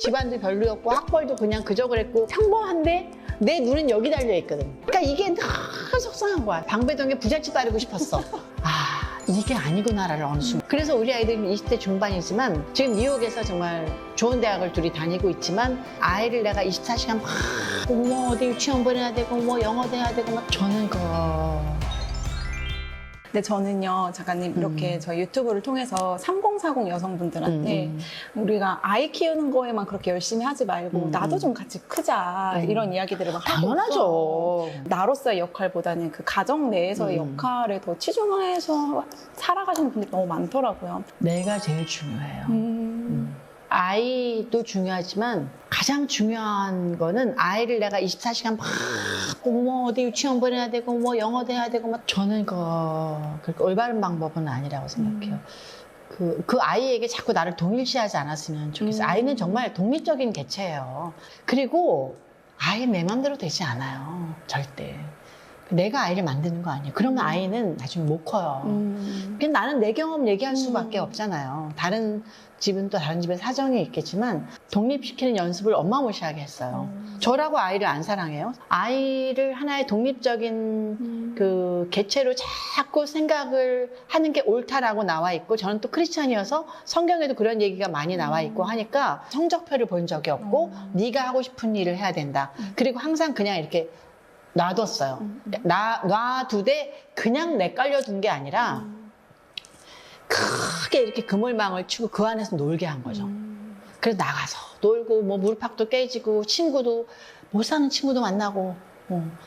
집안도 별로였고 학벌도 그냥 그저 그랬고 평범한데 내 눈은 여기 달려있거든. 그러니까 이게 늘 속상한 거야. 방배동에 부잣집 따르고 싶었어. 아, 이게 아니구나라를 어느 순간. 그래서 우리 아이들은 20대 중반이지만 지금 뉴욕에서 정말 좋은 대학을 둘이 다니고 있지만 아이를 내가 24시간 막 뭐 어디 유치원 보내야 되고 뭐 영어도 해야 되고 막 저는 근데 저는요, 작가님, 이렇게 저희 유튜브를 통해서 3040 여성분들한테 우리가 아이 키우는 거에만 그렇게 열심히 하지 말고 나도 좀 같이 크자 이런 이야기들을 막 하고 당연하죠. 나로서의 역할보다는 그 가정 내에서의 역할에 더 치중해서 살아가시는 분들이 너무 많더라고요. 내가 제일 중요해요. 아이도 중요하지만 가장 중요한 거는 아이를 내가 24시간 막 뭐 어디 유치원 보내야 되고 뭐 영어도 해야 되고 막 저는 그렇게 올바른 방법은 아니라고 생각해요. 그 아이에게 자꾸 나를 동일시하지 않았으면 좋겠어요. 아이는 정말 독립적인 개체예요. 그리고 아이 내 맘대로 되지 않아요. 절대. 내가 아이를 만드는 거 아니에요. 그러면 아이는 나중에 못 커요. 그냥 나는 내 경험 얘기할 수밖에 없잖아요. 다른 집은 또 다른 집에 사정이 있겠지만 독립시키는 연습을 엄마무시하게 했어요. 저라고 아이를 안 사랑해요? 아이를 하나의 독립적인 그 개체로 자꾸 생각을 하는 게 옳다라고 나와 있고 저는 또 크리스찬이어서 성경에도 그런 얘기가 많이 나와 있고 하니까 성적표를 본 적이 없고 네가 하고 싶은 일을 해야 된다. 그리고 항상 그냥 이렇게 놔뒀어요. 놔두되 그냥 내깔려둔 게 아니라 크게 이렇게 그물망을 치고 그 안에서 놀게 한 거죠. 그래서 나가서 놀고 뭐 물팍도 깨지고 친구도 못 사는 친구도 만나고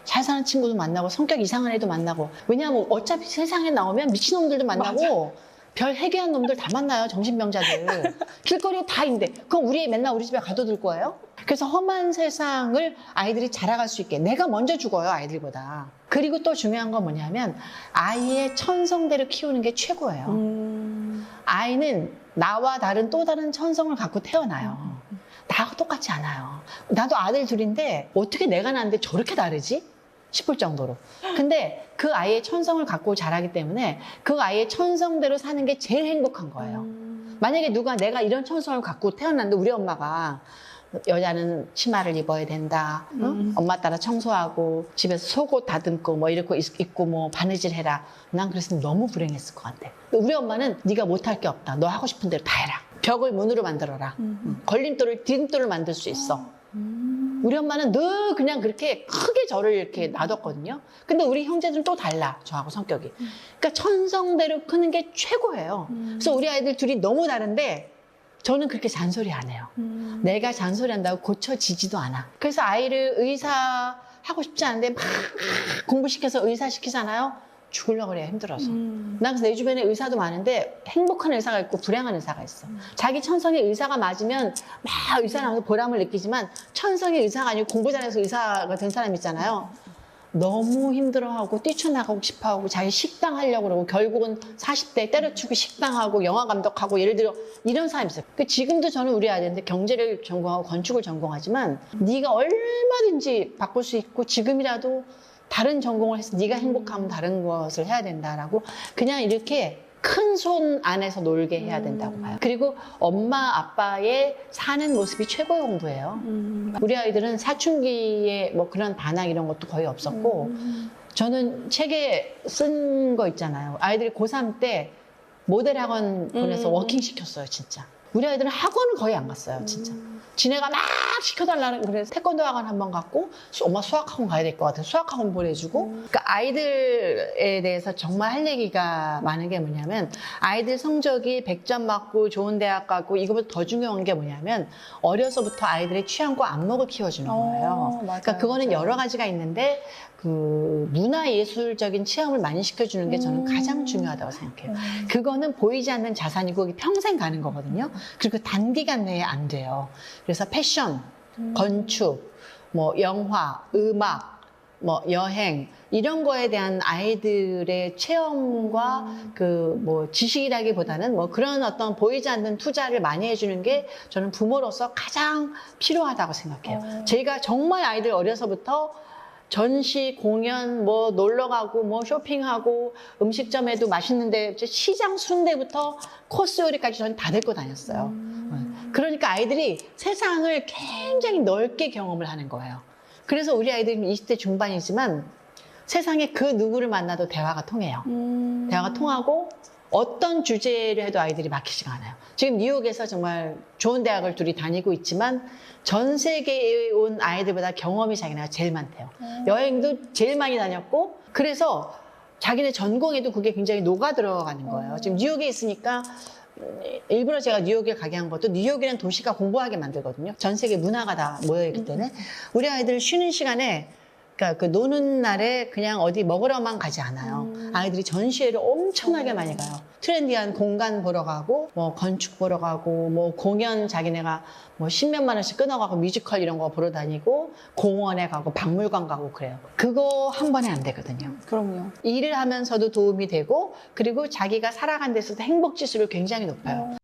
잘 사는 친구도 만나고 성격 이상한 애도 만나고 왜냐하면 어차피 세상에 나오면 미친놈들도 만나고 별 해괴한 놈들 다 만나요. 정신병자들. 길거리에 다 있는데 그럼 맨날 우리 집에 가둬둘 거예요? 그래서 험한 세상을 아이들이 자라갈 수 있게 내가 먼저 죽어요. 아이들보다. 그리고 또 중요한 건 뭐냐면 아이의 천성대로 키우는 게 최고예요. 아이는 나와 다른 또 다른 천성을 갖고 태어나요. 나하고 똑같지 않아요. 나도 아들 둘인데 어떻게 내가 낳았는데 저렇게 다르지? 싶을 정도로. 근데 그 아이의 천성을 갖고 자라기 때문에 그 아이의 천성대로 사는 게 제일 행복한 거예요. 만약에 내가 이런 천성을 갖고 태어났는데 우리 엄마가 여자는 치마를 입어야 된다. 엄마 따라 청소하고 집에서 속옷 다듬고 뭐 이렇게 입고 뭐 바느질 해라. 난 그랬으면 너무 불행했을 것 같아. 우리 엄마는 네가 못할 게 없다. 너 하고 싶은 대로 다 해라. 벽을 문으로 만들어라. 디딤돌을 만들 수 있어. 우리 엄마는 늘 그냥 그렇게 크게 저를 이렇게 놔뒀거든요. 근데 우리 형제들은 또 달라. 저하고 성격이. 그러니까 천성대로 크는 게 최고예요. 그래서 우리 아이들 둘이 너무 다른데 저는 그렇게 잔소리 안 해요. 내가 잔소리한다고 고쳐지지도 않아. 그래서 아이를 의사 하고 싶지 않은데 막 공부시켜서 의사 시키잖아요. 죽으려고 그래요. 힘들어서. 난 그래서 내 주변에 의사도 많은데 행복한 의사가 있고 불행한 의사가 있어. 자기 천성에 의사가 맞으면 막 의사라면서 보람을 느끼지만 천성이 의사가 아니고 공부 잘해서 의사가 된 사람 있잖아요. 너무 힘들어하고 뛰쳐나가고 싶어하고 자기 식당 하려고 그러고 결국은 40대 때려치고 식당하고 영화 감독하고 예를 들어 이런 사람이 있어요. 지금도 저는 우리 아이한테 경제를 전공하고 건축을 전공하지만 네가 얼마든지 바꿀 수 있고 지금이라도 다른 전공을 해서 네가 행복하면 다른 것을 해야 된다라고 그냥 이렇게 큰 손 안에서 놀게 해야 된다고 봐요. 그리고 엄마 아빠의 사는 모습이 최고의 공부예요. 우리 아이들은 사춘기에 뭐 그런 반항 이런 것도 거의 없었고 저는 책에 쓴 거 있잖아요. 아이들이 고3 때 모델 학원 보내서 워킹 시켰어요. 진짜. 우리 아이들은 학원을 거의 안 갔어요. 진짜. 지네가 막 시켜달라는 그래서 태권도 학원 한번 갔고 엄마 수학학원 가야 될 것 같아요. 수학학원 보내주고 그러니까 아이들에 대해서 정말 할 얘기가 많은 게 뭐냐면 아이들 성적이 100점 맞고 좋은 대학 가고 이거보다 더 중요한 게 뭐냐면 어려서부터 아이들의 취향과 안목을 키워주는 거예요. 맞아요, 그러니까 그거는 맞아요. 여러 가지가 있는데 그 문화예술적인 체험을 많이 시켜주는 게 저는 가장 중요하다고 생각해요. 그거는 보이지 않는 자산이고 그게 평생 가는 거거든요. 그리고 단기간 내에 안 돼요. 그래서 패션, 건축, 뭐 영화, 음악, 뭐 여행 이런 거에 대한 아이들의 체험과 그 뭐 지식이라기보다는 뭐 그런 어떤 보이지 않는 투자를 많이 해주는 게 저는 부모로서 가장 필요하다고 생각해요. 제가 정말 아이들 어려서부터 전시, 공연, 뭐 놀러 가고, 뭐 쇼핑하고, 음식점에도 맛있는데, 시장 순대부터 코스 요리까지 저는 다 데리고 다녔어요. 그러니까 아이들이 세상을 굉장히 넓게 경험을 하는 거예요. 그래서 우리 아이들은 20대 중반이지만 세상에 그 누구를 만나도 대화가 통해요. 대화가 통하고 어떤 주제를 해도 아이들이 막히지가 않아요. 지금 뉴욕에서 정말 좋은 대학을 둘이 다니고 있지만 전 세계에 온 아이들보다 경험이 자기네가 제일 많대요. 여행도 제일 많이 다녔고 그래서 자기네 전공에도 그게 굉장히 녹아 들어가는 거예요. 지금 뉴욕에 있으니까 일부러 제가 뉴욕에 가게 한 것도 뉴욕이라는 도시가 공부하게 만들거든요. 전 세계 문화가 다 모여있기 때문에 우리 아이들 쉬는 시간에 그러니까 그 노는 날에 그냥 어디 먹으러만 가지 않아요. 아이들이 전시회를 엄청나게 많이 가요. 트렌디한 공간 보러 가고, 뭐 건축 보러 가고, 뭐 공연 자기네가 뭐 10몇만 원씩 끊어가고 뮤지컬 이런 거 보러 다니고, 공원에 가고, 박물관 가고 그래요. 그거 한 번에 안 되거든요. 그럼요. 일을 하면서도 도움이 되고, 그리고 자기가 살아간 데서도 행복 지수를 굉장히 높여요.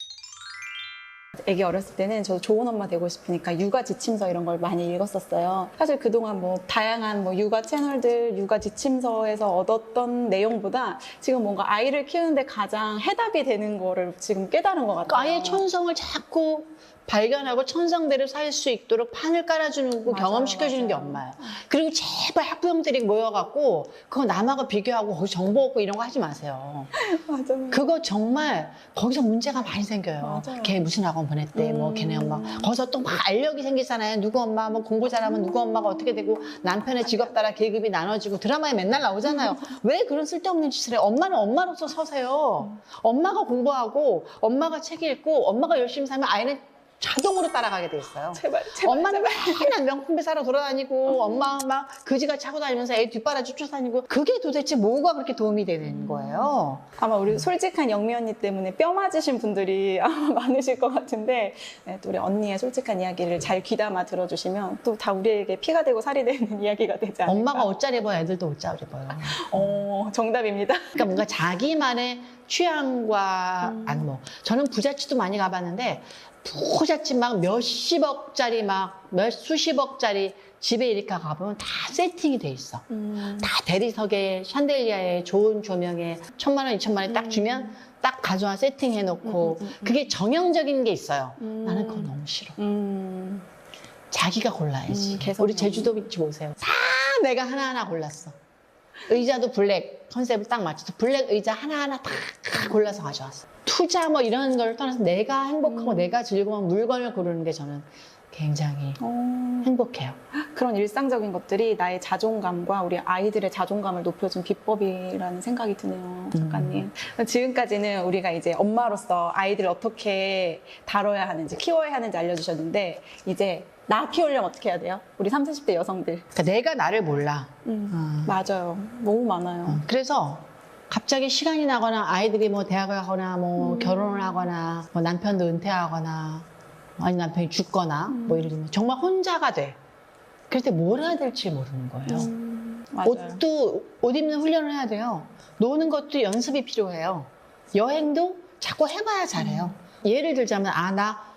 애기 어렸을 때는 저도 좋은 엄마 되고 싶으니까 육아 지침서 이런 걸 많이 읽었었어요. 사실 그동안 뭐 다양한 뭐 육아 채널들, 육아 지침서에서 얻었던 내용보다 지금 뭔가 아이를 키우는데 가장 해답이 되는 거를 지금 깨달은 것 같아요. 아예 천성을 자꾸 발견하고 천성대로 살 수 있도록 판을 깔아주는 거 맞아요, 경험시켜주는 게 맞아요. 엄마예요. 그리고 제발 학부형들이 모여갖고 그거 남하고 비교하고 거기 정보 얻고 이런 거 하지 마세요. 맞아요. 그거 정말 거기서 문제가 많이 생겨요. 맞아요. 걔 무슨 학원 보냈대, 뭐 걔네 엄마. 거기서 또 막 알력이 생기잖아요. 누구 엄마, 뭐 공부 잘하면 누구 엄마가 어떻게 되고 남편의 직업 따라 계급이 나눠지고 드라마에 맨날 나오잖아요. 왜 그런 쓸데없는 짓을 해? 엄마는 엄마로서 서세요. 엄마가 공부하고 엄마가 책 읽고 엄마가 열심히 살면 아이는 자동으로 따라가게 돼 있어요. 제발. 엄마는 맨날 명품배 사러 돌아다니고 엄마 막 그지같이 하고 다니면서 애 뒷바라 쫓아다니고 그게 도대체 뭐가 그렇게 도움이 되는 거예요? 아마 우리 솔직한 영미 언니 때문에 뼈 맞으신 분들이 아마 많으실 것 같은데 네, 또 우리 언니의 솔직한 이야기를 잘 귀담아 들어주시면 또 다 우리에게 피가 되고 살이 되는 이야기가 되지 않을까. 엄마가 옷 잘 입어야 애들도 옷 잘 입어요. 정답입니다. 그러니까 뭔가 자기만의 취향과 안목. 저는 부잣집도 많이 가봤는데 부잣집 막 몇십억짜리 막 수십억짜리 집에 이렇게 가보면 다 세팅이 돼 있어. 다 대리석에 샹들리아에 좋은 조명에 1,000만 원, 2,000만 원 딱 주면 딱 가져와 세팅해 놓고 그게 정형적인 게 있어요. 나는 그거 너무 싫어. 자기가 골라야지. 우리 제주도 비치 보세요. 다 내가 하나하나 골랐어. 의자도 블랙 컨셉을 딱 맞춰서 블랙 의자 하나하나 다 골라서 가져왔어. 투자 뭐 이런 걸 떠나서 내가 행복하고 내가 즐거운 물건을 고르는 게 저는 굉장히 행복해요. 그런 일상적인 것들이 나의 자존감과 우리 아이들의 자존감을 높여준 비법이라는 생각이 드네요, 작가님. 지금까지는 우리가 이제 엄마로서 아이들을 어떻게 다뤄야 하는지, 키워야 하는지 알려주셨는데 이제 나 키우려면 어떻게 해야 돼요? 우리 30, 40대 여성들. 그러니까 내가 나를 몰라. 맞아요. 너무 많아요. 그래서 갑자기 시간이 나거나 아이들이 뭐 대학을 가거나 뭐 결혼을 하거나 뭐 남편도 은퇴하거나 아니 남편이 죽거나 뭐 이러면 정말 혼자가 돼. 그럴 때 뭘 해야 될지 모르는 거예요. 맞아요. 옷 입는 훈련을 해야 돼요. 노는 것도 연습이 필요해요. 여행도 자꾸 해봐야 잘해요. 예를 들자면 나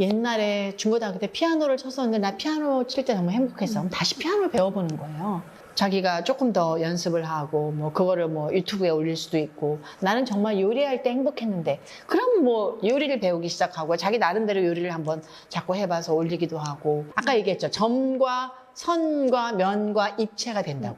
옛날에 중고등학교 때 피아노를 쳤었는데 나 피아노 칠 때 정말 행복했어. 그럼 다시 피아노를 배워보는 거예요. 자기가 조금 더 연습을 하고 뭐 그거를 뭐 유튜브에 올릴 수도 있고 나는 정말 요리할 때 행복했는데 그럼 뭐 요리를 배우기 시작하고 자기 나름대로 요리를 한번 자꾸 해봐서 올리기도 하고 아까 얘기했죠. 점과 선과 면과 입체가 된다고.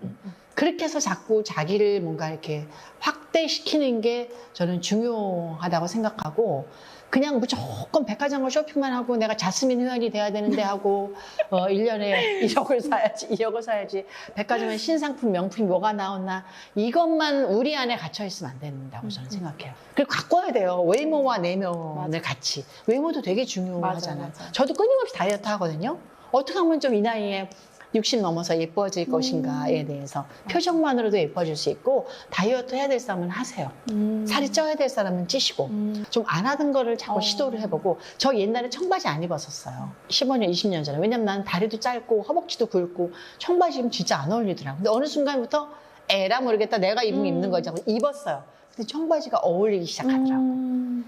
그렇게 해서 자꾸 자기를 뭔가 이렇게 확대시키는 게 저는 중요하다고 생각하고 그냥 무조건 백화점을 쇼핑만 하고 내가 자스민 회원이 돼야 되는데 하고 1년에 1억을 사야지 2억을 사야지 백화점에 신상품 명품이 뭐가 나왔나 이것만 우리 안에 갇혀 있으면 안 된다고 저는 생각해요. 그리고 갖고 와야 돼요. 외모와 내면을 같이. 외모도 되게 중요하잖아요. 맞아요. 저도 끊임없이 다이어트 하거든요. 어떻게 하면 좀 이 나이에 60 넘어서 예뻐질 것인가에 대해서 표정만으로도 예뻐질 수 있고 다이어트 해야 될 사람은 하세요. 살이 쪄야 될 사람은 찌시고 좀 안 하던 거를 자꾸 시도를 해보고 저 옛날에 청바지 안 입었었어요. 15년, 20년 전에. 왜냐면 난 다리도 짧고 허벅지도 굵고 청바지 진짜 안 어울리더라고요. 근데 어느 순간부터 에라 모르겠다 내가 입는 걸 자꾸 입었어요. 근데 청바지가 어울리기 시작하더라고요.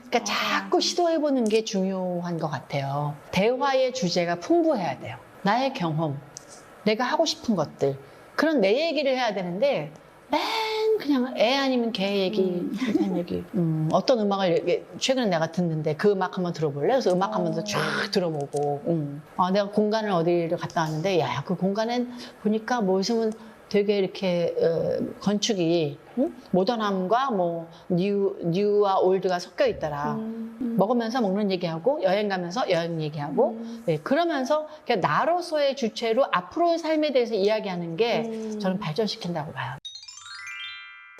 그러니까 자꾸 시도해보는 게 중요한 것 같아요. 대화의 주제가 풍부해야 돼요. 나의 경험 내가 하고 싶은 것들 그런 내 얘기를 해야 되는데 맨 그냥 애 아니면 개 얘기, 한 얘기. 어떤 음악을 최근에 내가 듣는데 그 음악 한번 들어볼래? 그래서 음악 한번 더 쫙 들어보고. 내가 공간을 어디를 갔다 왔는데 야, 그 공간엔 보니까 뭐 요즘은 되게 이렇게 건축이 모던함과 뭐 뉴와 올드가 섞여 있더라. 먹으면서 먹는 얘기하고 여행 가면서 여행 얘기하고 네, 그러면서 그냥 나로서의 주체로 앞으로의 삶에 대해서 이야기하는 게 저는 발전시킨다고 봐요.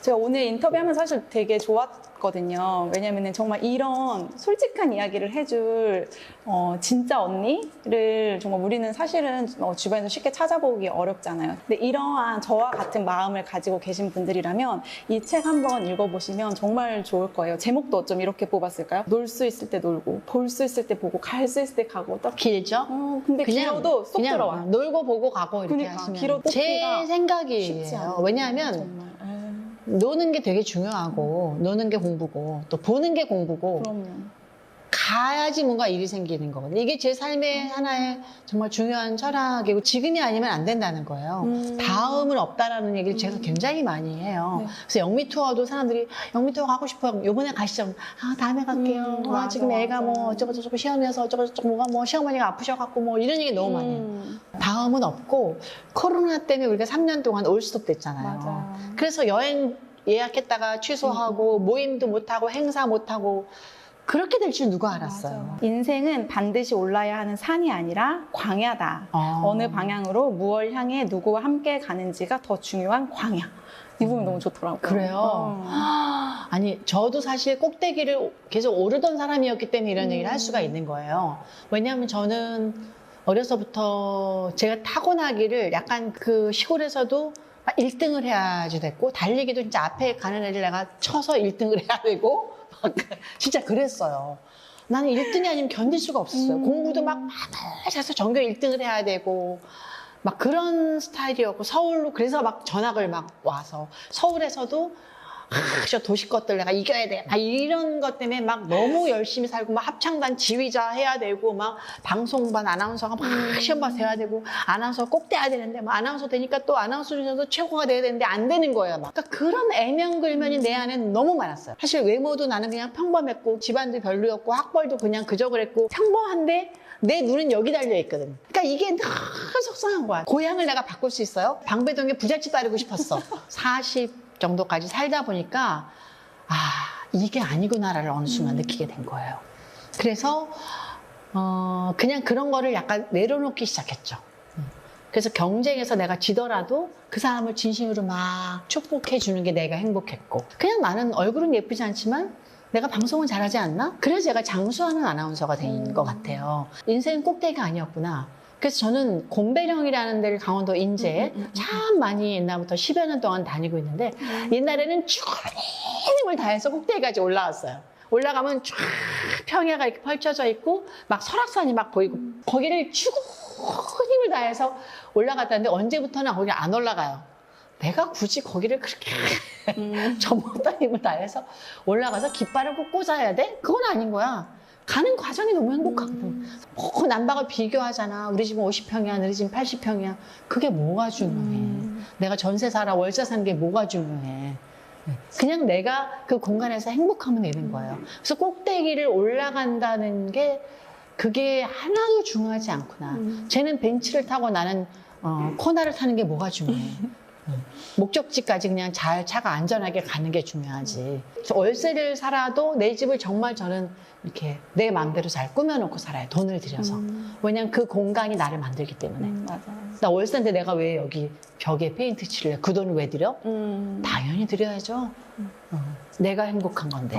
제가 오늘 인터뷰하면서 사실 되게 좋았거든요. 왜냐면은 정말 이런 솔직한 이야기를 해줄 진짜 언니를 정말 우리는 사실은 주변에서 쉽게 찾아보기 어렵잖아요. 근데 이러한 저와 같은 마음을 가지고 계신 분들이라면 이 책 한번 읽어보시면 정말 좋을 거예요. 제목도 어쩜 이렇게 뽑았을까요? 놀 수 있을 때 놀고, 볼 수 있을 때 보고, 갈 수 있을 때 가고. 딱 길죠? 근데 길어도 쏙 그냥 들어와. 놀고 보고 가고 이렇게 그러니까, 하시면 길어도 제 쉽지 않아요. 생각이에요. 왜냐하면 정말. 노는 게 되게 중요하고 노는 게 공부고 또 보는 게 공부고 그럼요. 가야지 뭔가 일이 생기는 거거든요. 이게 제 삶의 하나의 정말 중요한 철학이고 지금이 아니면 안 된다는 거예요. 다음은 없다라는 얘기를 제가 굉장히 많이 해요. 네. 그래서 영미 투어도 사람들이 영미 투어 가고 싶어요. 요번에 가시죠. 다음에 갈게요. 맞아, 지금 애가 뭐 맞아. 어쩌고저쩌고 시험이어서 어쩌고저쩌고 뭐가 뭐 시어머니가 아프셔갖고 뭐 이런 얘기 너무 많이 해요. 다음은 없고 코로나 때문에 우리가 3년 동안 올스톱 됐잖아요. 맞아. 그래서 여행 예약했다가 취소하고 모임도 못하고 행사 못하고 그렇게 될 줄 누가 알았어요. 맞아. 인생은 반드시 올라야 하는 산이 아니라 광야다. 어느 방향으로 무엇을 향해 누구와 함께 가는지가 더 중요한 광야. 이 부분 너무 좋더라고요. 그래요? 아니 저도 사실 꼭대기를 계속 오르던 사람이었기 때문에 이런 얘기를 할 수가 있는 거예요. 왜냐하면 저는 어려서부터 제가 타고나기를 약간 그 시골에서도 1등을 해야지 됐고 달리기도 진짜 앞에 가는 애를 내가 쳐서 1등을 해야 되고 진짜 그랬어요. 나는 1등이 아니면 견딜 수가 없었어요. 공부도 막 잘해서 전교 1등을 해야 되고 막 그런 스타일이었고 서울로 그래서 막 전학을 막 와서 서울에서도 저 도시 것들 내가 이겨야 돼. 막 이런 것 때문에 막 너무 열심히 살고 막 합창단 지휘자 해야 되고 막 방송반 아나운서가 막 시험 봐서 해야 되고 아나운서 꼭 돼야 되는데 막 아나운서 되니까 또 아나운서 중에서도 최고가 돼야 되는데 안 되는 거예요. 막. 그러니까 그런 애명글면이 내 안에는 너무 많았어요. 사실 외모도 나는 그냥 평범했고 집안도 별로였고 학벌도 그냥 그저 그랬고 평범한데 내 눈은 여기 달려 있거든. 그러니까 이게 늘 속상한 거야. 고향을 내가 바꿀 수 있어요? 방배동에 부잣집 따르고 싶었어. 40 정도까지 살다 보니까 이게 아니구나를 어느 순간 느끼게 된 거예요. 그래서 그냥 그런 거를 약간 내려놓기 시작했죠. 그래서 경쟁에서 내가 지더라도 그 사람을 진심으로 막 축복해 주는 게 내가 행복했고 그냥 나는 얼굴은 예쁘지 않지만 내가 방송은 잘하지 않나? 그래서 제가 장수하는 아나운서가 된 것 같아요. 인생은 꼭대기가 아니었구나. 그래서 저는 곰배령이라는 데를 강원도 인제에 참 많이 옛날부터 10여 년 동안 다니고 있는데 옛날에는 죽을 힘을 다해서 꼭대기까지 올라왔어요. 올라가면 쫙 평야가 이렇게 펼쳐져 있고 막 설악산이 막 보이고 거기를 죽을 힘을 다해서 올라갔다는데 언제부터는 거기 안 올라가요. 내가 굳이 거기를 그렇게 전부터 힘을 다해서 올라가서 깃발을 꼭 꽂아야 돼? 그건 아닌 거야. 가는 과정이 너무 행복하거든. 뭐 남박을 비교하잖아. 우리 집은 50평이야, 너희 집은 80평이야. 그게 뭐가 중요해. 내가 전세 살아, 월세 사는 게 뭐가 중요해. 그냥 내가 그 공간에서 행복하면 되는 거예요. 그래서 꼭대기를 올라간다는 게 그게 하나도 중요하지 않구나. 쟤는 벤츠를 타고 나는 코나를 타는 게 뭐가 중요해. 목적지까지 그냥 잘 차가 안전하게 가는 게 중요하지. 월세를 살아도 내 집을 정말 저는 이렇게 내 마음대로 잘 꾸며놓고 살아요. 돈을 들여서. 왜냐면 그 공간이 나를 만들기 때문에. 맞아. 나 월세인데 내가 왜 여기 벽에 페인트 칠래? 그 돈을 왜 들여? 당연히 드려야죠. 내가 행복한 건데.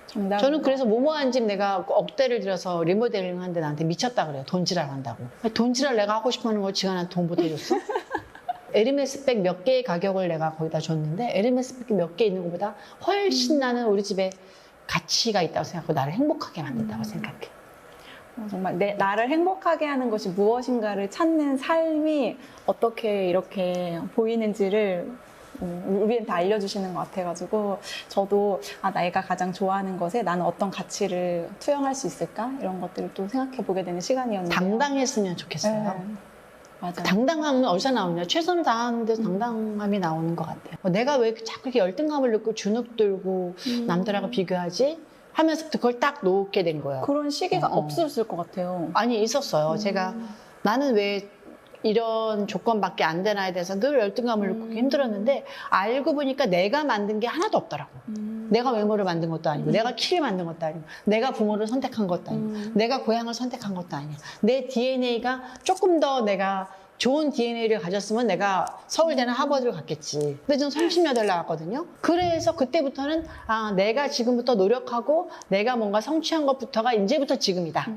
정답. 저는 그래서 모모한 집 내가 억대를 들여서 리모델링 하는데 나한테 미쳤다 그래요. 돈지랄 한다고. 돈지랄 내가 하고 싶어 하는 거 지가 나한테 돈 보태줬어? 에르메스백 몇 개의 가격을 내가 거기다 줬는데 에르메스백 몇 개 있는 것보다 훨씬 나는 우리 집에 가치가 있다고 생각하고 나를 행복하게 만든다고 생각해. 정말 나를 행복하게 하는 것이 무엇인가를 찾는 삶이 어떻게 이렇게 보이는지를 우리한테 알려주시는 것 같아가지고 저도 내가 가장 좋아하는 것에 나는 어떤 가치를 투영할 수 있을까? 이런 것들을 또 생각해 보게 되는 시간이었는데 당당했으면 좋겠어요. 네. 맞아요. 당당함은 어디서 나오냐? 최선을 다하는 데서 당당함이 나오는 것 같아요. 내가 왜 자꾸 이렇게 열등감을 느끼고 주눅 들고 남들하고 비교하지? 하면서 그걸 딱 놓게 된 거예요. 그런 시기가 없었을 것 같아요. 아니, 있었어요. 제가 나는 왜 이런 조건밖에 안 되나에 대해서 늘 열등감을 느끼고 힘들었는데 알고 보니까 내가 만든 게 하나도 없더라고. 내가 외모를 만든 것도 아니고 내가 키를 만든 것도 아니고 내가 부모를 선택한 것도 아니고 내가 고향을 선택한 것도 아니야. 내 DNA가 조금 더 내가 좋은 DNA를 가졌으면 내가 서울대나 하버드를 갔겠지. 근데 저는 30여대를 나왔거든요. 그래서 그때부터는 내가 지금부터 노력하고 내가 뭔가 성취한 것부터가 이제부터 지금이다.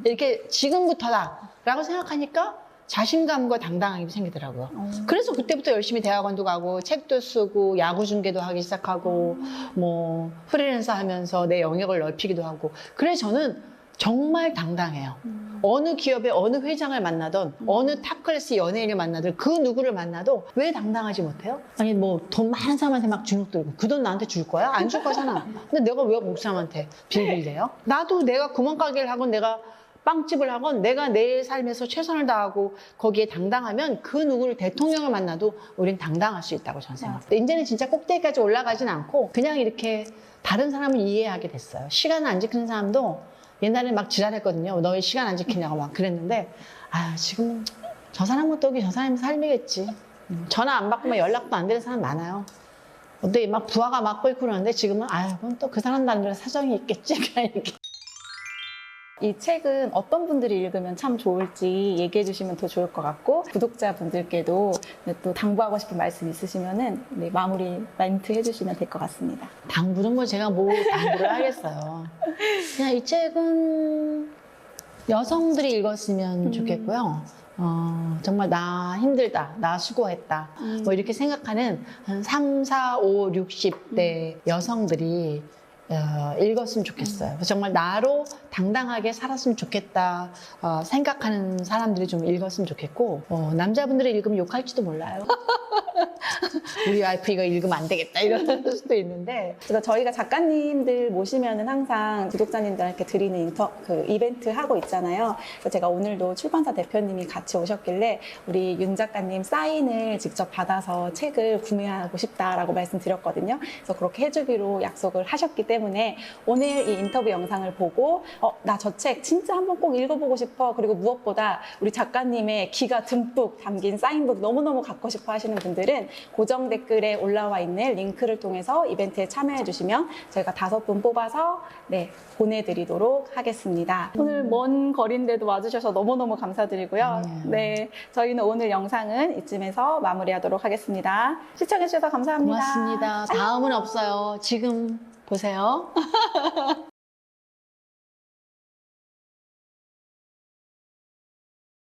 이렇게 지금부터다 라고 생각하니까 자신감과 당당함이 생기더라고요. 그래서 그때부터 열심히 대학원도 가고 책도 쓰고 야구 중계도 하기 시작하고 뭐 프리랜서 하면서 내 영역을 넓히기도 하고 그래서 저는 정말 당당해요. 어느 기업의 어느 회장을 만나던 어느 탑클래스 연예인을 만나든 그 누구를 만나도 왜 당당하지 못해요? 아니 뭐 돈 많은 사람한테 막 주눅 들고 그 돈 나한테 줄 거야? 안 줄 거잖아. 근데 내가 왜 그 사람한테 빌빌대요? 나도 내가 구멍가게를 하건 내가 빵집을 하건 내가 내 삶에서 최선을 다하고 거기에 당당하면 그 누구를 대통령을 만나도 우린 당당할 수 있다고 저는 생각해요. 이제는 진짜 꼭대기까지 올라가진 않고 그냥 이렇게 다른 사람을 이해하게 됐어요. 시간을 안 지키는 사람도 옛날에 막 지랄했거든요. 너 왜 시간 안 지키냐고 막 그랬는데 지금 저 사람 것도 저 사람의 삶이겠지. 전화 안 받고 막 연락도 안 되는 사람 많아요. 근데 막 부하가 막 끓고 그러는데 지금은 그건 또 그 사람 나름대로 사정이 있겠지. 그냥 이렇게. 이 책은 어떤 분들이 읽으면 참 좋을지 얘기해 주시면 더 좋을 것 같고 구독자분들께도 또 당부하고 싶은 말씀 있으시면은 마무리 멘트 해주시면 될 것 같습니다. 당부는 뭐 제가 뭐 당부를 하겠어요. 그냥 이 책은 여성들이 읽었으면 좋겠고요. 정말 나 힘들다, 나 수고했다, 뭐 이렇게 생각하는 한 3, 4, 5, 60대 여성들이 읽었으면 좋겠어요. 정말 나로 당당하게 살았으면 좋겠다 생각하는 사람들이 좀 읽었으면 좋겠고 남자분들이 읽으면 욕할지도 몰라요. 우리 와이프 이거 읽으면 안 되겠다 이럴 수도 있는데 그래서 저희가 작가님들 모시면은 항상 구독자님들한테 드리는 이벤트 하고 있잖아요. 그래서 제가 오늘도 출판사 대표님이 같이 오셨길래 우리 윤 작가님 사인을 직접 받아서 책을 구매하고 싶다라고 말씀드렸거든요. 그래서 그렇게 해주기로 약속을 하셨기 때문에 오늘 이 인터뷰 영상을 보고 나 저 책 진짜 한번 꼭 읽어보고 싶어. 그리고 무엇보다 우리 작가님의 기가 듬뿍 담긴 사인북 너무너무 갖고 싶어 하시는 분들은 고정 댓글에 올라와 있는 링크를 통해서 이벤트에 참여해 주시면 저희가 5분 뽑아서 보내드리도록 하겠습니다. 오늘 먼 거리인데도 와주셔서 너무너무 감사드리고요. 네, 저희는 오늘 영상은 이쯤에서 마무리하도록 하겠습니다. 시청해주셔서 감사합니다. 고맙습니다. 다음은 없어요. 지금 보세요.